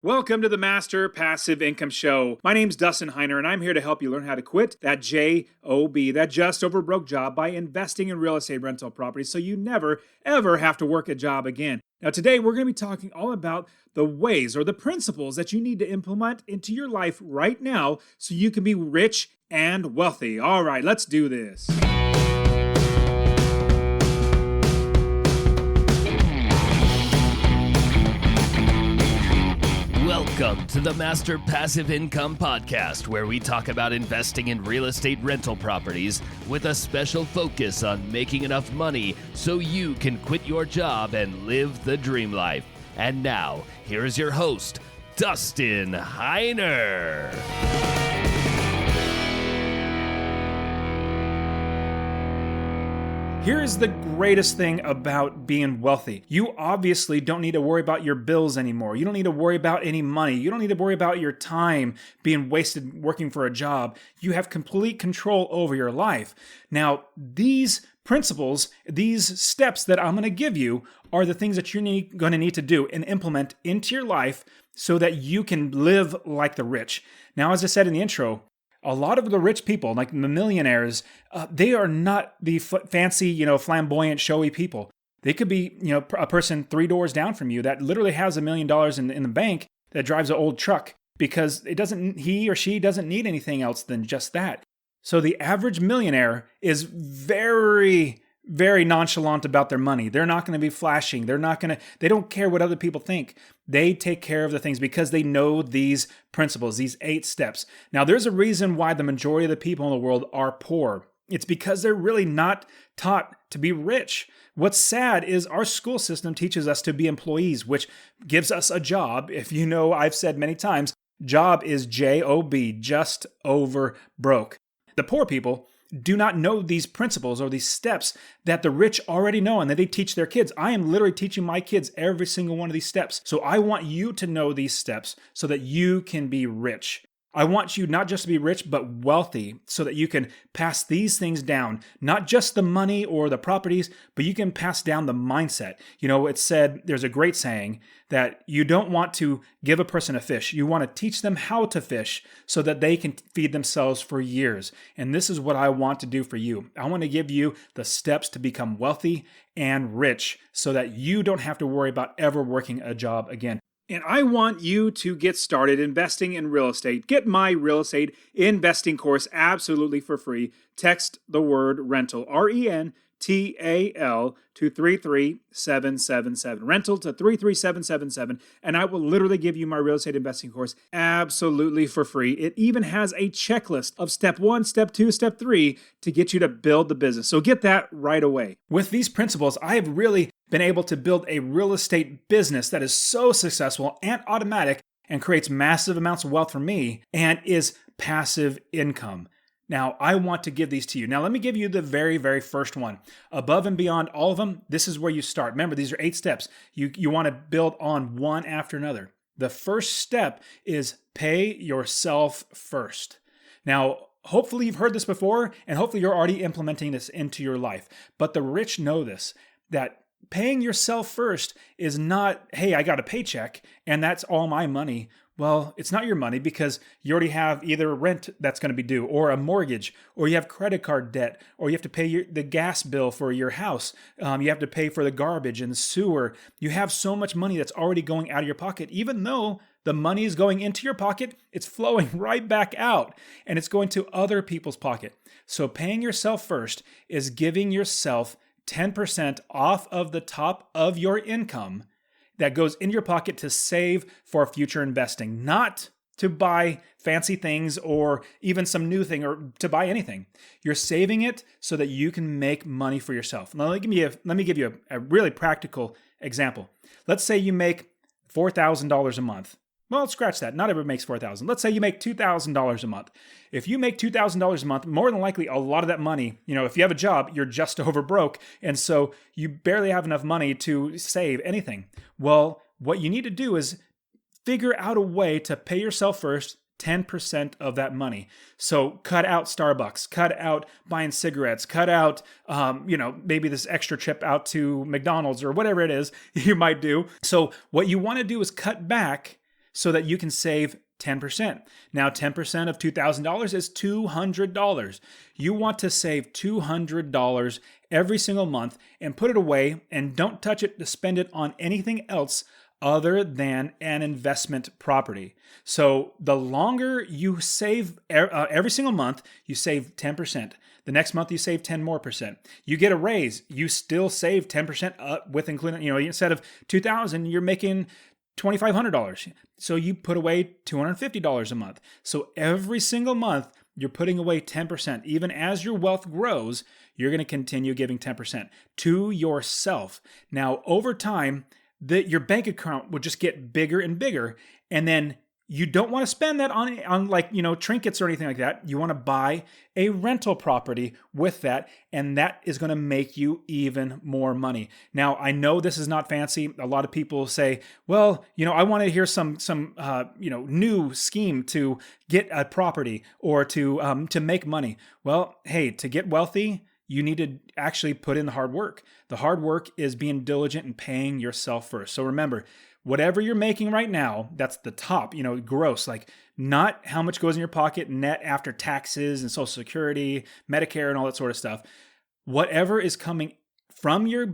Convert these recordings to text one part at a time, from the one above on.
Welcome to the Master Passive Income Show. My name's Dustin Heiner, and I'm here to help you learn how to quit that JOB, that just over broke job, by investing in real estate rental properties so you never, ever have to work a job again. Now, today we're going to be talking all about the ways or the principles that you need to implement into your life right now so you can be rich and wealthy. All right, let's do this. Welcome to the Master Passive Income Podcast, where we talk about investing in real estate rental properties with a special focus on making enough money so you can quit your job and live the dream life. And now, here is your host, Dustin Heiner. Here's the greatest thing about being wealthy. You obviously don't need to worry about your bills anymore. You don't need to worry about any money. You don't need to worry about your time being wasted working for a job. You have complete control over your life. Now, these principles, these steps that I'm going to give you are the things that you're going to need to do and implement into your life so that you can live like the rich. Now, as I said in the intro, a lot of the rich people, like the millionaires, they are not the fancy, flamboyant, showy people. They could be, a person 3 doors down from you that literally has $1 million in the bank that drives an old truck because he or she doesn't need anything else than just that. So the average millionaire is very, very nonchalant about their money. They're not going to be flashing. They don't care what other people think. They take care of the things because they know these principles, these 8 steps. Now, there's a reason why the majority of the people in the world are poor. It's because they're really not taught to be rich. What's sad is our school system teaches us to be employees, which gives us a job. If you know, I've said many times, job is J-O-B, just over broke. The poor people do not know these principles or these steps that the rich already know and that they teach their kids. I am literally teaching my kids every single one of these steps. So I want you to know these steps so that you can be rich. I want you not just to be rich, but wealthy so that you can pass these things down, not just the money or the properties, but you can pass down the mindset. It's said, there's a great saying that you don't want to give a person a fish. You want to teach them how to fish so that they can feed themselves for years. And this is what I want to do for you. I want to give you the steps to become wealthy and rich so that you don't have to worry about ever working a job again. And I want you to get started investing in real estate. Get my real estate investing course absolutely for free. Text the word rental, RENTAL, to 33777. Rental to 33777. And I will literally give you my real estate investing course absolutely for free. It even has a checklist of step 1, step 2, step 3 to get you to build the business. So get that right away. With these principles, I have really been able to build a real estate business that is so successful and automatic and creates massive amounts of wealth for me and is passive income. Now, I want to give these to you. Now, let me give you the very, very first one. Above and beyond all of them, this is where you start. Remember, these are 8 steps. You want to build on one after another. The first step is pay yourself first. Now, hopefully you've heard this before, and hopefully you're already implementing this into your life. But the rich know this, that paying yourself first is not, hey, I got a paycheck and that's all my money. Well, it's not your money because you already have either rent that's going to be due or a mortgage, or you have credit card debt, or you have to pay the gas bill for your house. You have to pay for the garbage and the sewer. You have so much money that's already going out of your pocket. Even though the money is going into your pocket, it's flowing right back out and it's going to other people's pocket. So paying yourself first is giving yourself 10% off of the top of your income that goes in your pocket to save for future investing, not to buy fancy things or even some new thing or to buy anything. You're saving it so that you can make money for yourself. Now, let me give you a really practical example. Let's say you make $4,000 a month. Well, scratch that. Not everyone makes $4,000. Let's say you make $2,000 a month. If you make $2,000 a month, more than likely a lot of that money, if you have a job, you're just over broke. And so you barely have enough money to save anything. Well, what you need to do is figure out a way to pay yourself first 10% of that money. So cut out Starbucks, cut out buying cigarettes, cut out, maybe this extra trip out to McDonald's or whatever it is you might do. So what you want to do is cut back so that you can save 10%. Now, 10% of $2,000 is $200. You want to save $200 every single month and put it away, and don't touch it to spend it on anything else other than an investment property. So the longer you save every single month, you save 10%. The next month you save 10 more percent. You get a raise, you still save 10% with including, instead of $2,000, you're making $2,500. So you put away $250 a month. So every single month, you're putting away 10%. Even as your wealth grows, you're going to continue giving 10% to yourself. Now, over time, your bank account will just get bigger and bigger. And then you don't want to spend that on trinkets or anything like that. You want to buy a rental property with that, and that is going to make you even more money. Now, I know this is not fancy. A lot of people say, well, I want to hear some new scheme to get a property or to make money. Well, hey, to get wealthy, you need to actually put in the hard work. The hard work is being diligent and paying yourself first. So remember, whatever you're making right now, that's the top, gross, like not how much goes in your pocket net after taxes and Social Security, Medicare, and all that sort of stuff. Whatever is coming from your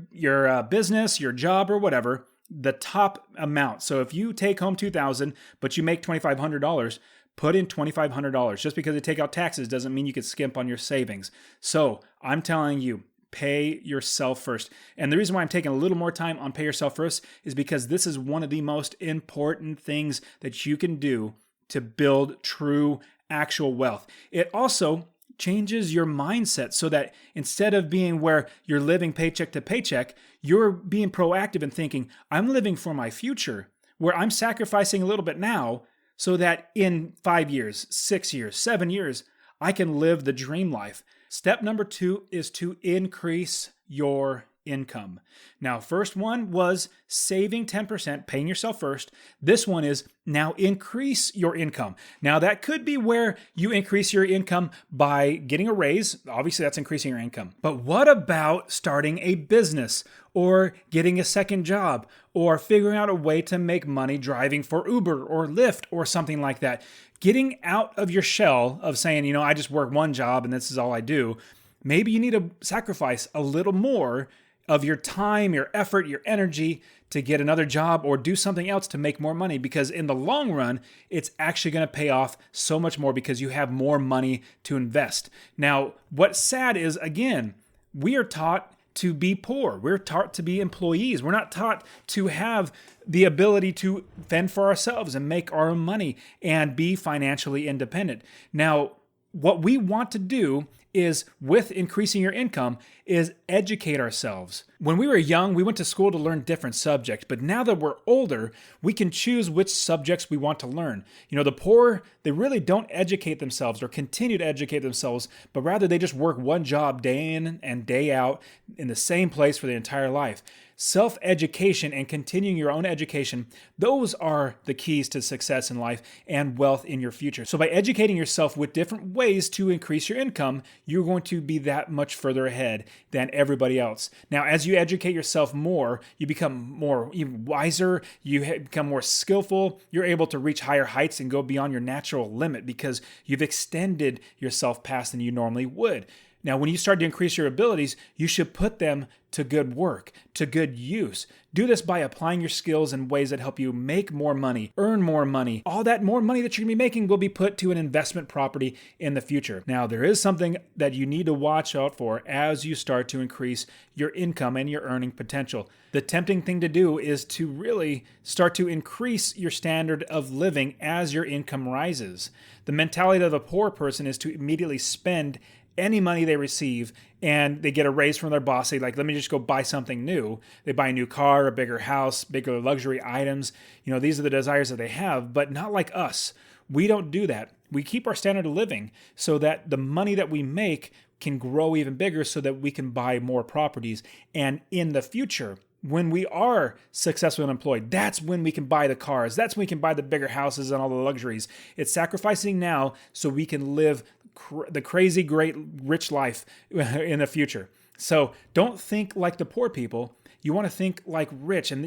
business, your job, or whatever, the top amount. So if you take home $2,000, but you make $2,500, put in $2,500. Just because they take out taxes doesn't mean you could skimp on your savings. So I'm telling you, pay yourself first. And the reason why I'm taking a little more time on pay yourself first is because this is one of the most important things that you can do to build true, actual wealth. It also changes your mindset so that instead of being where you're living paycheck to paycheck, you're being proactive and thinking, I'm living for my future, where I'm sacrificing a little bit now so that in 5 years, 6 years, 7 years, I can live the dream life. Step number 2 is to increase your income. Now, first one was saving 10%, paying yourself first. This one is now increase your income. Now, that could be where you increase your income by getting a raise. Obviously, that's increasing your income. But what about starting a business or getting a second job or figuring out a way to make money driving for Uber or Lyft or something like that? Getting out of your shell of saying, I just work one job and this is all I do. Maybe you need to sacrifice a little more of your time, your effort, your energy to get another job or do something else to make more money, because in the long run, it's actually going to pay off so much more because you have more money to invest. Now, what's sad is, again, we are taught to be poor. We're taught to be employees. We're not taught to have the ability to fend for ourselves and make our own money and be financially independent. Now, what we want to do is, with increasing your income, is educate ourselves. When we were young, we went to school to learn different subjects, but now that we're older, we can choose which subjects we want to learn. The poor, they really don't educate themselves or continue to educate themselves, but rather they just work one job day in and day out in the same place for their entire life. Self-education and continuing your own education, those are the keys to success in life and wealth in your future. So by educating yourself with different ways to increase your income, you're going to be that much further ahead than everybody else. Now, as you educate yourself more, you become more even wiser, you become more skillful, you're able to reach higher heights and go beyond your natural limit because you've extended yourself past than you normally would. Now, when you start to increase your abilities, you should put them to good work, to good use. Do this by applying your skills in ways that help you make more money, earn more money. All that more money that you're going to be making will be put to an investment property in the future. Now, there is something that you need to watch out for as you start to increase your income and your earning potential. The tempting thing to do is to really start to increase your standard of living as your income rises. The mentality of a poor person is to immediately spend any money they receive and they get a raise from their boss. They let me just go buy something new. They buy a new car, a bigger house, bigger luxury items. These are the desires that they have, but not like us. We don't do that. We keep our standard of living so that the money that we make can grow even bigger so that we can buy more properties. And in the future, when we are successful and employed, that's when we can buy the cars. That's when we can buy the bigger houses and all the luxuries. It's sacrificing now so we can live the crazy, great, rich life in the future. So don't think like the poor people. You want to think like rich and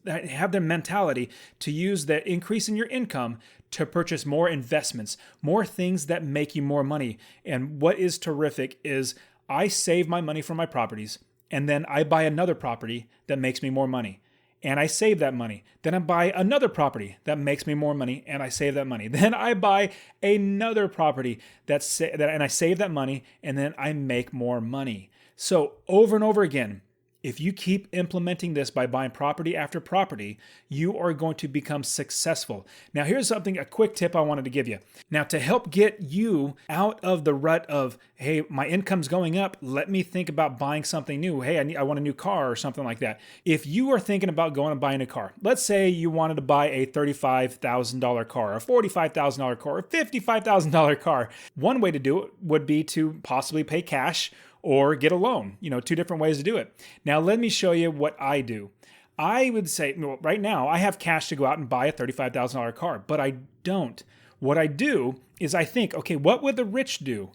have their mentality to use the increase in your income to purchase more investments, more things that make you more money. And what is terrific is I save my money from my properties, and then I buy another property that makes me more money. And I save that money. Then I buy another property that makes me more money, and I save that money. Then I buy another property and I save that money, and then I make more money. So over and over again, if you keep implementing this by buying property after property, you are going to become successful. Now, here's a quick tip I wanted to give you. Now, to help get you out of the rut of, hey, my income's going up, let me think about buying something new. Hey, I want a new car or something like that. If you are thinking about going and buying a car, let's say you wanted to buy a $35,000 car, a $45,000 car, a $55,000 car. One way to do it would be to possibly pay cash or get a loan. Two different ways to do it. Now, let me show you what I do. I would say, right now, I have cash to go out and buy a $35,000 car, but I don't. What I do is I think, okay, what would the rich do?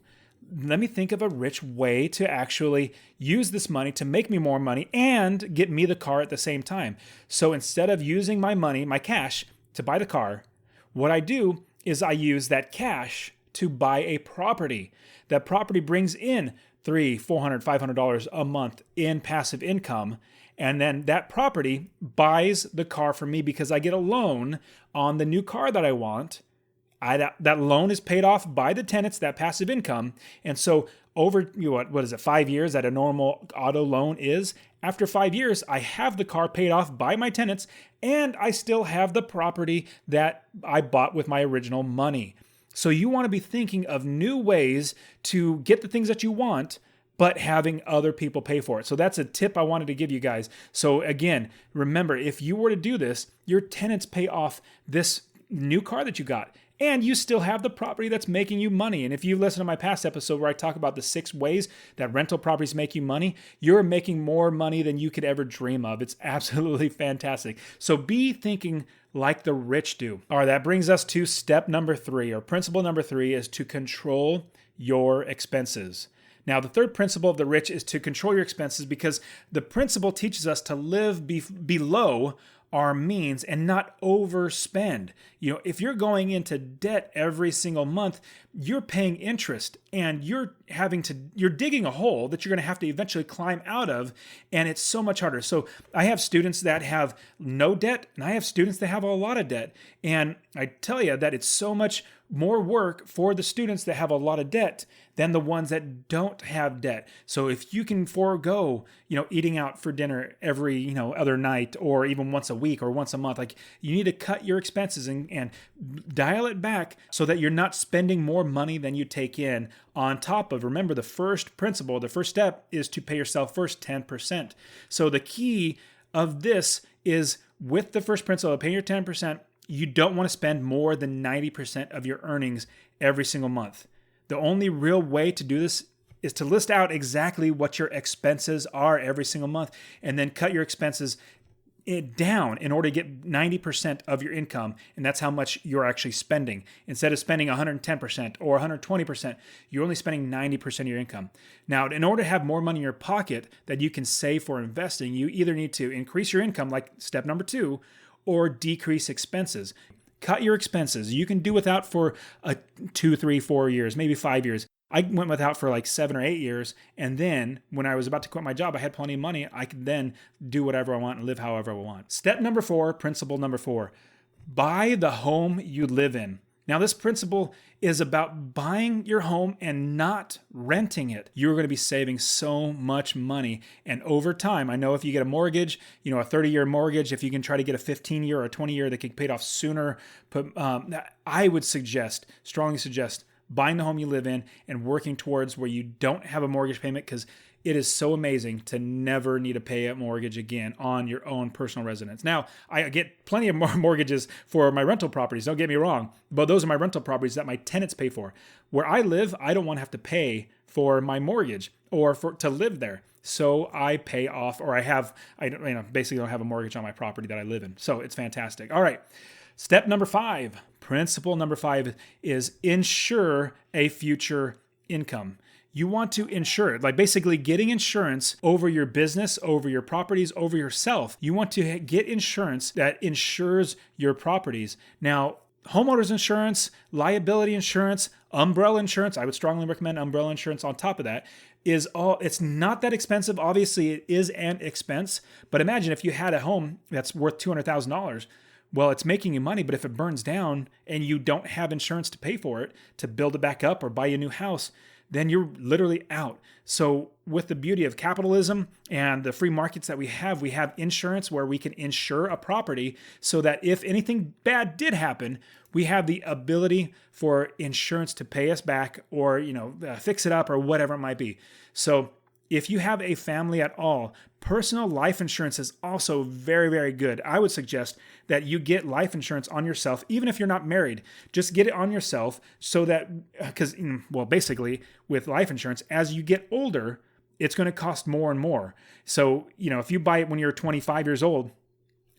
Let me think of a rich way to actually use this money to make me more money and get me the car at the same time. So instead of using my money, my cash, to buy the car, what I do is I use that cash to buy a property. That property brings in $300, $400, $500 a month in passive income. And then that property buys the car for me because I get a loan on the new car that I want. That loan is paid off by the tenants, that passive income. And so over, what is it, 5 years that a normal auto loan is? After 5 years, I have the car paid off by my tenants, and I still have the property that I bought with my original money. So you want to be thinking of new ways to get the things that you want, but having other people pay for it. So that's a tip I wanted to give you guys. So again, remember, if you were to do this, your tenants pay off this new car that you got, and you still have the property that's making you money. And if you listen to my past episode where I talk about the 6 ways that rental properties make you money, you're making more money than you could ever dream of. It's absolutely fantastic. So be thinking like the rich do. All right, that brings us to step number 3, or principle number 3, is to control your expenses. Now, the third principle of the rich is to control your expenses, because the principle teaches us to live below our means and not overspend. If you're going into debt every single month, you're paying interest, and you're digging a hole that you're going to have to eventually climb out of, and it's so much harder. So I have students that have no debt, and I have students that have a lot of debt. And I tell you that it's so much more work for the students that have a lot of debt than the ones that don't have debt. So if you can forego, eating out for dinner every, other night, or even once a week or once a month, like, you need to cut your expenses and dial it back so that you're not spending more money than you take in. On top of, remember, the first step is to pay yourself first 10%. So the key of this is, with the first principle of paying your 10%, you don't want to spend more than 90% of your earnings every single month. The only real way to do this is to list out exactly what your expenses are every single month, and then cut your expenses down in order to get 90% of your income. And that's how much you're actually spending. Instead of spending 110% or 120%, you're only spending 90% of your income. Now, in order to have more money in your pocket that you can save for investing, you either need to increase your income, like step number 2, or decrease expenses. Cut your expenses. You can do without for 2, 3, 4 years, maybe 5 years. I went without for like 7 or 8 years. And then when I was about to quit my job, I had plenty of money. I could then do whatever I want and live however I want. Step number 4, principle number 4, buy the home you live in. Now, this principle is about buying your home and not renting it. You're going to be saving so much money. And over time, I know if you get a mortgage, a 30-year mortgage, if you can try to get a 15-year or a 20-year that can be paid off sooner, I would strongly suggest buying the home you live in and working towards where you don't have a mortgage payment, because it is so amazing to never need to pay a mortgage again on your own personal residence. Now, I get plenty of mortgages for my rental properties, don't get me wrong, but those are my rental properties that my tenants pay for. Where I live, I don't want to have to pay for my mortgage or to live there. So I pay off, or I basically don't have a mortgage on my property that I live in. So it's fantastic. All right. Step number 5, principle number 5 is ensure a future income. you want to insure it. Like basically getting insurance over your business, over your properties, over yourself. You want to get insurance that insures your properties. Now, homeowners insurance, liability insurance, umbrella insurance, I would strongly recommend umbrella insurance on top of that, it's not that expensive. Obviously, it is an expense, but imagine if you had a home that's worth $200,000. Well, it's making you money, but if it burns down and you don't have insurance to pay for it, to build it back up or buy a new house, then you're literally out. So with the beauty of capitalism and the free markets that we have insurance where we can insure a property so that if anything bad did happen, we have the ability for insurance to pay us back or, fix it up or whatever it might be. So if you have a family at all, personal life insurance is also very, very good. I would suggest that you get life insurance on yourself, even if you're not married. Just get it on yourself so that, basically with life insurance, as you get older, it's going to cost more and more. So, if you buy it when you're 25 years old,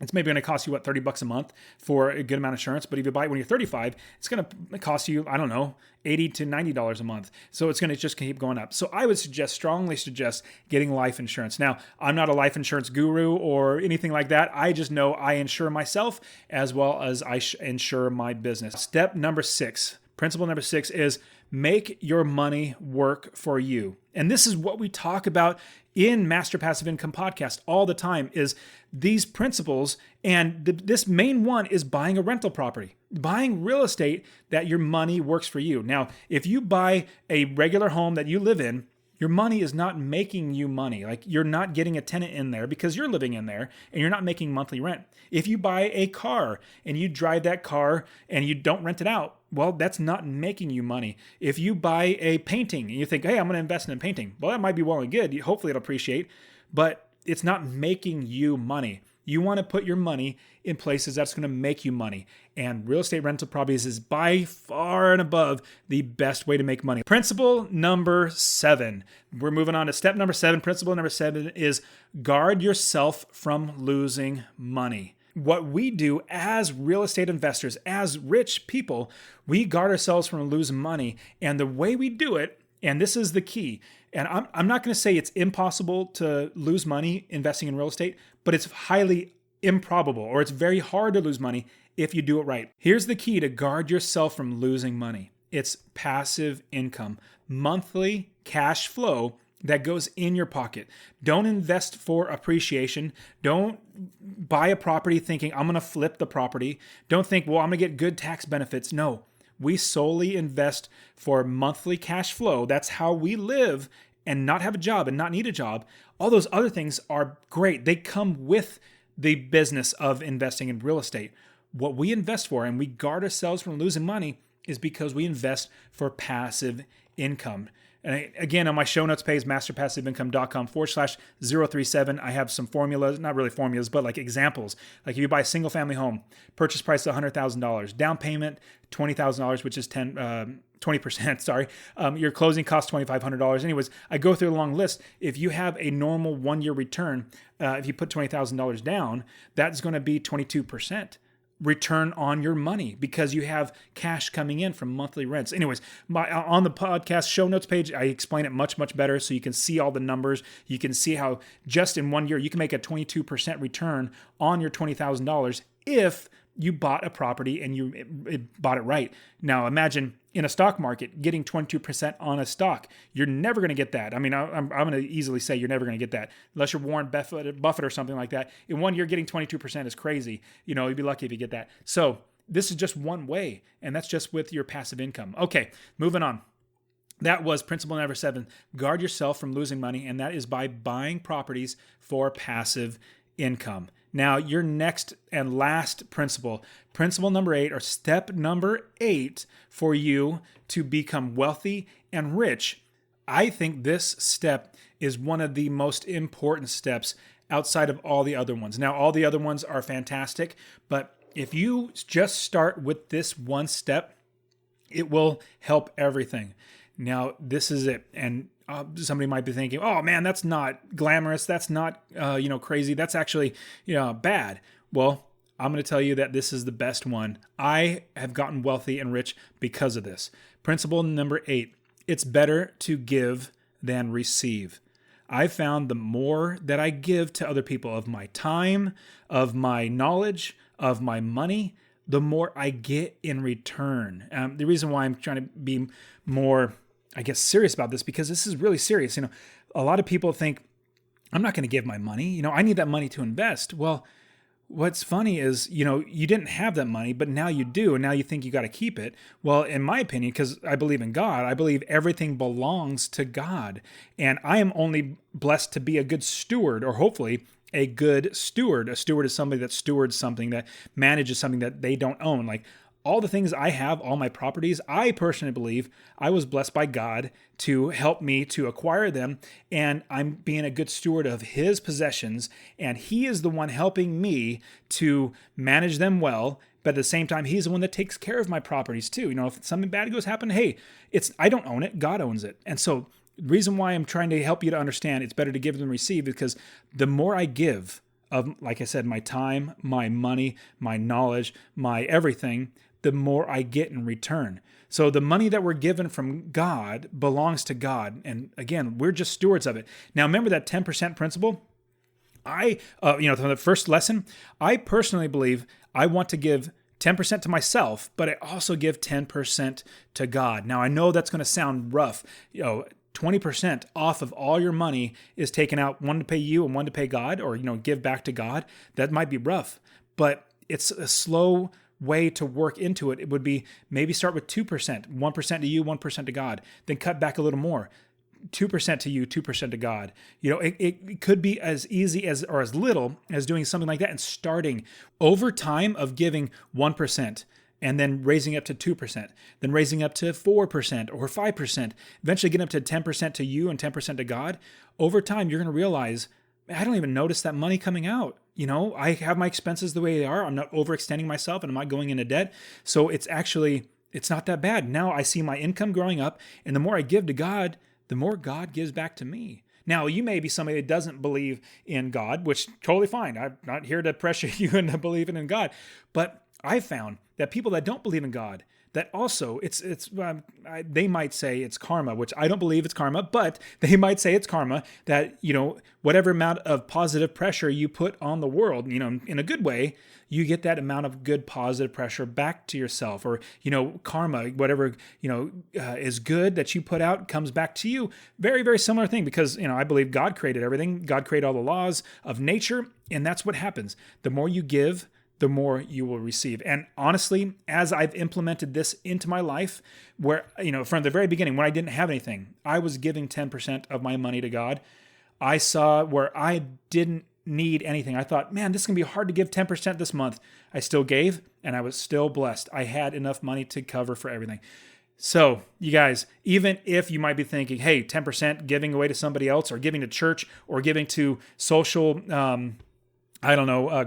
it's maybe going to cost you, $30 a month for a good amount of insurance. But if you buy it when you're 35, it's going to cost you, $80 to $90 a month. So it's going to just keep going up. So I would strongly suggest getting life insurance. Now, I'm not a life insurance guru or anything like that. I just know I insure myself as well as I insure my business. Step number 6, principle number 6 is make your money work for you. And this is what we talk about in Master Passive Income Podcast all the time is these principles. And this main one is buying a rental property, buying real estate that your money works for you. Now, if you buy a regular home that you live in, your money is not making you money. Like you're not getting a tenant in there because you're living in there and you're not making monthly rent. If you buy a car and you drive that car and you don't rent it out, well, that's not making you money. If you buy a painting and you think, hey, I'm going to invest in a painting, well, that might be well and good. Hopefully it'll appreciate, but it's not making you money. You want to put your money in places that's going to make you money. And real estate rental properties is by far and above the best way to make money. Principle number 7. We're moving on to step number 7. Principle number 7 is guard yourself from losing money. What we do as real estate investors, as rich people, we guard ourselves from losing money. And the way we do it, and this is the key, and I'm not going to say it's impossible to lose money investing in real estate, but it's highly improbable, or it's very hard to lose money if you do it right. Here's the key to guard yourself from losing money. It's passive income, monthly cash flow that goes in your pocket. Don't invest for appreciation. Don't buy a property thinking, I'm going to flip the property. Don't think, well, I'm going to get good tax benefits. No, we solely invest for monthly cash flow. That's how we live and not have a job and not need a job. All those other things are great. They come with the business of investing in real estate. What we invest for and we guard ourselves from losing money is because we invest for passive income. And again, on my show notes page, masterpassiveincome.com/037, I have some formulas, not really formulas, but like examples. Like if you buy a single family home, purchase price $100,000, down payment $20,000, which is 20%, sorry. Your closing costs $2,500. Anyways, I go through a long list. If you have a normal 1-year return, if you put $20,000 down, that's going to be 22% return on your money because you have cash coming in from monthly rents. Anyways, on the podcast show notes page, I explain it much, much better so you can see all the numbers. You can see how just in 1 year, you can make a 22% return on your $20,000 if you bought a property and you bought it right. Now imagine in a stock market getting 22% on a stock. You're never going to get that. I mean, I'm going to easily say you're never going to get that unless you're Warren Buffett or something like that. In 1 year, getting 22% is crazy. You'd be lucky if you get that. So this is just one way, and that's just with your passive income. Okay, moving on. That was principle number 7. Guard yourself from losing money, and that is by buying properties for passive income. Now, your next and last principle number 8, or step number 8 for you to become wealthy and rich. I think this step is one of the most important steps outside of all the other ones. Now, all the other ones are fantastic, but if you just start with this one step, it will help everything. Now, this is it. And somebody might be thinking, oh man, that's not glamorous. That's not, crazy. That's actually, bad. Well, I'm going to tell you that this is the best one. I have gotten wealthy and rich because of this. Principle number 8, It's better to give than receive. I've found the more that I give to other people of my time, of my knowledge, of my money, the more I get in return. The reason why I'm trying to be more, I guess, serious about this, because this is really serious. A lot of people think, I'm not going to give my money. I need that money to invest. Well, what's funny is, you didn't have that money, but now you do, and now you think you got to keep it. Well, in my opinion, because I believe in God, I believe everything belongs to God, and I am only blessed to be a good steward, or hopefully a good steward. A steward is somebody that stewards something, that manages something that they don't own. Like all the things I have, all my properties, I personally believe I was blessed by God to help me to acquire them, and I'm being a good steward of His possessions, and He is the one helping me to manage them well. But at the same time, He's the one that takes care of my properties too. If something bad goes happen, hey, I don't own it, God owns it. And so the reason why I'm trying to help you to understand it's better to give than receive, because the more I give of, like I said, my time, my money, my knowledge, my everything, the more I get in return. So the money that we're given from God belongs to God. And again, we're just stewards of it. Now, remember that 10% principle? From the first lesson, I personally believe I want to give 10% to myself, but I also give 10% to God. Now, I know that's going to sound rough. 20% off of all your money is taken out, one to pay you and one to pay God, or, give back to God. That might be rough, but it's a slow way to work into it. It would be maybe start with 2%, 1% to you, 1% to God, then cut back a little more. 2% to you, 2% to God. It could be as easy as, or as little as doing something like that and starting over time of giving 1%. And then raising up to 2%, then raising up to 4% or 5%, eventually getting up to 10% to you and 10% to God. Over time, you're going to realize, I don't even notice that money coming out. I have my expenses the way they are. I'm not overextending myself and I'm not going into debt. So it's not that bad. Now I see my income growing up, and the more I give to God, the more God gives back to me. Now, you may be somebody that doesn't believe in God, which totally fine. I'm not here to pressure you into believing in God, but I found that people that don't believe in God, that also they might say it's karma, which I don't believe it's karma, but they might say it's karma, that, whatever amount of positive pressure you put on the world, in a good way, you get that amount of good positive pressure back to yourself, or, karma, whatever, is good that you put out comes back to you. Very, very similar thing, because, I believe God created everything. God created all the laws of nature, and that's what happens. The more you give, the more you will receive. And honestly, as I've implemented this into my life, where, from the very beginning, when I didn't have anything, I was giving 10% of my money to God. I saw where I didn't need anything. I thought, man, this is going to be hard to give 10% this month. I still gave, and I was still blessed. I had enough money to cover for everything. So, you guys, even if you might be thinking, hey, 10% giving away to somebody else, or giving to church, or giving to social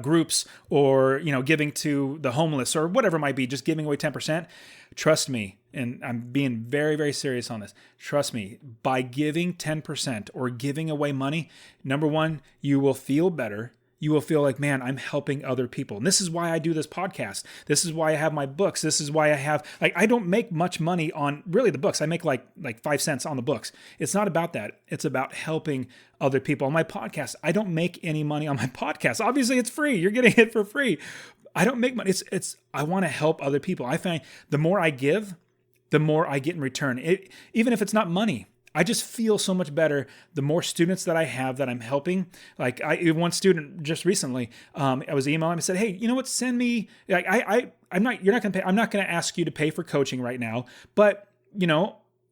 groups, or, giving to the homeless, or whatever it might be, just giving away 10%, trust me, and I'm being very, very serious on this, trust me, by giving 10% or giving away money, number one, you will feel better. You will feel like, man, I'm helping other people. And this is why I do this podcast. This is why I have my books. This is why I have, I don't make much money on really the books. I make like 5 cents on the books. It's not about that. It's about helping other people. On my podcast, I don't make any money on my podcast. Obviously, it's free. You're getting it for free. I don't make money. I want to help other people. I find the more I give, the more I get in return. Even if it's not money. I just feel so much better the more students that I have that I'm helping. Like one student just recently, I was emailing him and said, "Hey, you know what? Send me. I'm not going to ask you to pay for coaching right now, but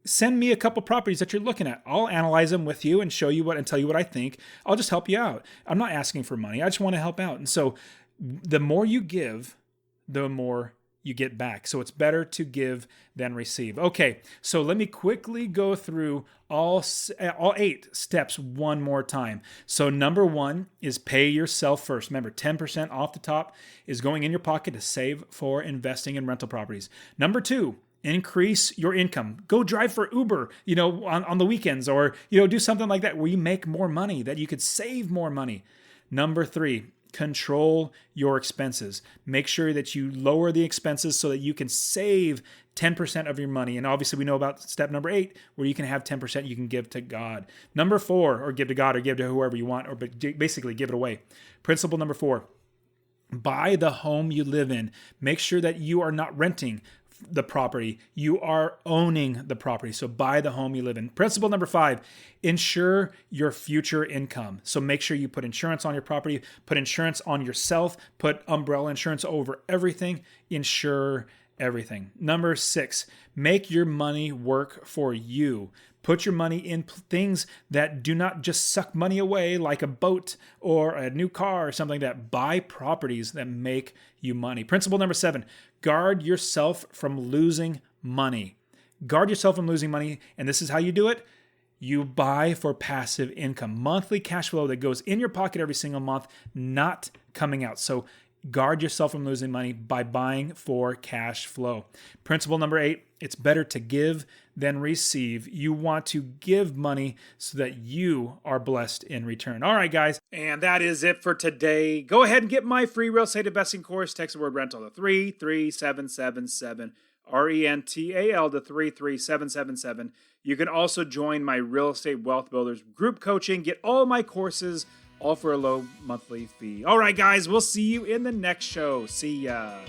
send me a couple properties that you're looking at. I'll analyze them with you and show you and tell you what I think. I'll just help you out. I'm not asking for money. I just want to help out." And so, the more you give, the more you get back. So it's better to give than receive. Okay, so let me quickly go through all 8 steps one more time. So number 1 is pay yourself first. Remember, 10% off the top is going in your pocket to save for investing in rental properties. Number 2, increase your income. Go drive for Uber, on the weekends, or, do something like that where you make more money, that you could save more money. Number 3, control your expenses. Make sure that you lower the expenses so that you can save 10% of your money. And obviously we know about step number 8, where you can have 10% you can give to God. Number 4, or give to God or give to whoever you want, or basically give it away. Principle number 4, buy the home you live in. Make sure that you are not renting the property. You are owning the property. So buy the home you live in. Principle number 5, insure your future income. So make sure you put insurance on your property, put insurance on yourself, put umbrella insurance over everything, insure everything. Number 6, make your money work for you. Put your money in things that do not just suck money away, like a boat or a new car or something like that. Buy properties that make you money. Principle number 7, guard yourself from losing money. Guard yourself from losing money. And this is how you do it. You buy for passive income, monthly cash flow that goes in your pocket every single month, not coming out. So guard yourself from losing money by buying for cash flow. Principle number 8, it's better to give than receive. You want to give money so that you are blessed in return. All right, guys. And that is it for today. Go ahead and get my free real estate investing course. Text the word rental to 33777, RENTAL to 33777. You can also join my Real Estate Wealth Builders group coaching. Get all my courses, all for a low monthly fee. All right, guys, we'll see you in the next show. See ya.